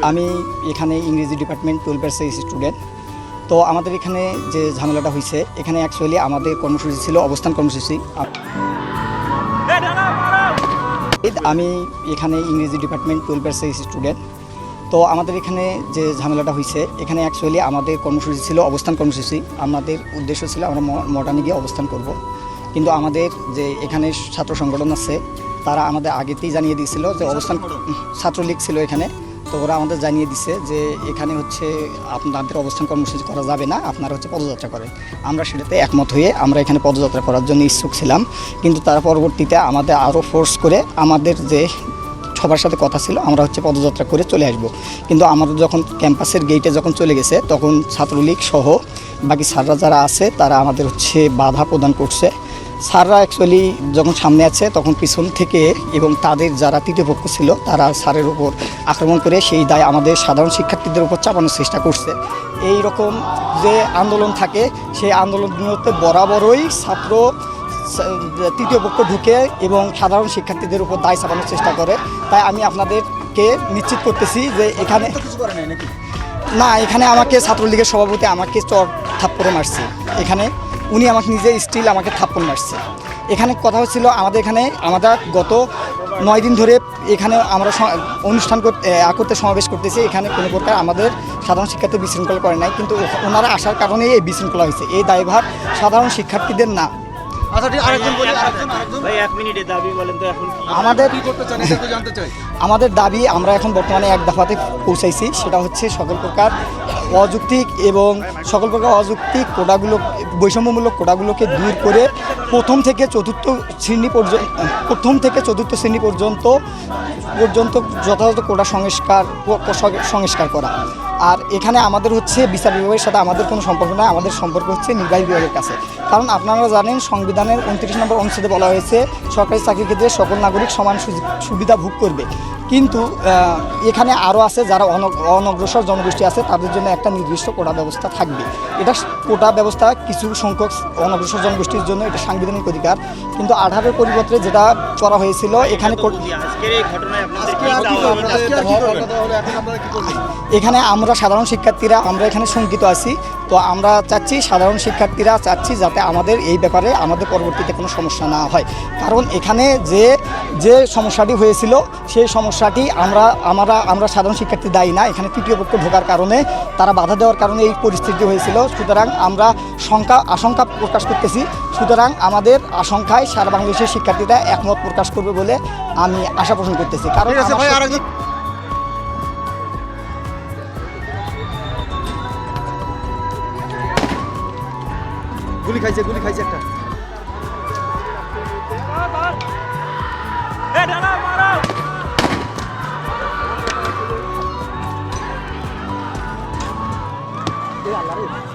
আমি এখানে ইংরেজি ডিপার্টমেন্ট 12 ইয়ার্সের স্টুডেন্ট। তো আমাদের এখানে যে ঝামেলাটা হয়েছে, এখানে অ্যাকচুয়ালি আমাদের কর্মসূচি ছিল অবস্থান কর্মসূচি। আমি এখানে ইংরেজি ডিপার্টমেন্ট 12 ইয়ার্সের স্টুডেন্ট। তো আমাদের এখানে যে ঝামেলাটা হয়েছে, এখানে অ্যাকচুয়ালি আমাদের কর্মসূচি ছিল অবস্থান কর্মসূচি। আমাদের উদ্দেশ্য ছিল আমরা মডার্নে গিয়ে অবস্থান করব। কিন্তু আমাদের যে এখানে ছাত্র সংগঠন আছে, তারা আমাদের আগেতেই জানিয়ে দিয়েছিল যে অবস্থান, ছাত্রলীগ ছিল এখানে। তো ওরা আমাদের জানিয়ে দিছে যে এখানে হচ্ছে আপনাদের অবস্থান কর্মসূচি করা যাবে না, আপনারা হচ্ছে পদযাত্রা করেন। আমরা সেটাতে একমত হয়ে আমরা এখানে পদযাত্রা করার জন্য ইচ্ছুক ছিলাম। কিন্তু তার পরবর্তীতে আমাদের আরও ফোর্স করে আমাদের যে সবার সাথে কথা ছিল আমরা হচ্ছে পদযাত্রা করে চলে আসব। কিন্তু আমাদের যখন ক্যাম্পাসের গেটে যখন চলে গেছে, তখন ছাত্রলীগ সহ বাকি স্যাররা যারা আছে তারা আমাদের হচ্ছে বাধা প্রদান করছে। স্যাররা অ্যাকচুয়ালি যখন সামনে আছে, তখন পিছন থেকে এবং তাদের যারা তৃতীয় পক্ষ ছিল তারা স্যারের উপর আক্রমণ করে সেই দায় আমাদের সাধারণ শিক্ষার্থীদের উপর চাপানোর চেষ্টা করছে। এই রকম যে আন্দোলন থাকে, সেই আন্দোলনগুলোতে বরাবরই ছাত্র তৃতীয় পক্ষ ঢুকে এবং সাধারণ শিক্ষার্থীদের উপর দায় চাপানোর চেষ্টা করে। তাই আমি আপনাদেরকে নিশ্চিত করতেছি যে এখানে না, এখানে আমাকে ছাত্রলীগের সভাপতি আমাকে চর থাপ্পড়ে মারছে। এখানে উনি আমাকে নিজে স্টিল আমাকে থাপ্পড় মারছে। এখানে কথা হচ্ছিল আমাদের এখানে গত 9 দিন ধরে এখানে আমরা অনুষ্ঠান করতে সমাবেশ করতেছি। এখানে কোনো প্রকার আমাদের সাধারণ শিক্ষার্থী বিশৃঙ্খলা করে নাই, কিন্তু ওনারা আসার কারণেই এই বিশৃঙ্খলা হয়েছে। এই দায়ভার সাধারণ শিক্ষার্থীদের না। আমাদের দাবি আমরা এখন বর্তমানে এক দফাতে পৌঁছাইছি। সেটা হচ্ছে সকল প্রকার অযৌক্তিক কোটাগুলো, বৈষম্যমূলক কোটাগুলোকে দূর করে প্রথম থেকে চতুর্থ শ্রেণী পর্যন্ত যথাযথ কোটা সংস্কার করা। আর এখানে আমাদের হচ্ছে বিচার বিভাগের সাথে আমাদের কোনো সম্পর্ক নয়, আমাদের সম্পর্ক হচ্ছে নির্বাহী বিভাগের কাছে। কারণ আপনারা জানেন, সংবিধানের 29 নম্বর অনুচ্ছেদে বলা হয়েছে সরকারি চাকরির ক্ষেত্রে সকল নাগরিক সমান সুবিধা ভোগ করবে। কিন্তু এখানে আরও আছে যারা অনগ্রসর জনগোষ্ঠী আছে, তাদের জন্য একটা নির্দিষ্ট কোটা ব্যবস্থা থাকবে। এটা কোটা ব্যবস্থা কিছু সংখ্যক অনগ্রসর জনগোষ্ঠীর জন্য এটা সাংবিধানিক অধিকার। কিন্তু 18 পরিবর্তে যেটা করা হয়েছিল এখানে আমরা সাধারণ শিক্ষার্থীরা আমরা এখানে শঙ্কিত আছি। তো আমরা চাচ্ছি, সাধারণ শিক্ষার্থীরা চাচ্ছি যাতে আমাদের এই ব্যাপারে আমাদের পরবর্তীতে কোনো সমস্যা না হয়। কারণ এখানে যে সমস্যাটি হয়েছিল, সেই সমস্যাটি আমরা সাধারণ শিক্ষার্থী দায়ী না। এখানে তৃতীয় পক্ষ ঢোকার কারণে, তারা বাধা দেওয়ার কারণে এই পরিস্থিতি হয়েছিল। সুতরাং আমরা আশঙ্কা প্রকাশ করতেছি। সুতরাং আমাদের আশঙ্কায় সারা বাংলাদেশের শিক্ষার্থীরা একমত প্রকাশ করবে বলে আমি আশা পোষণ করতেছি। কারণ গুলি খাইছে একটা। আল্লাহ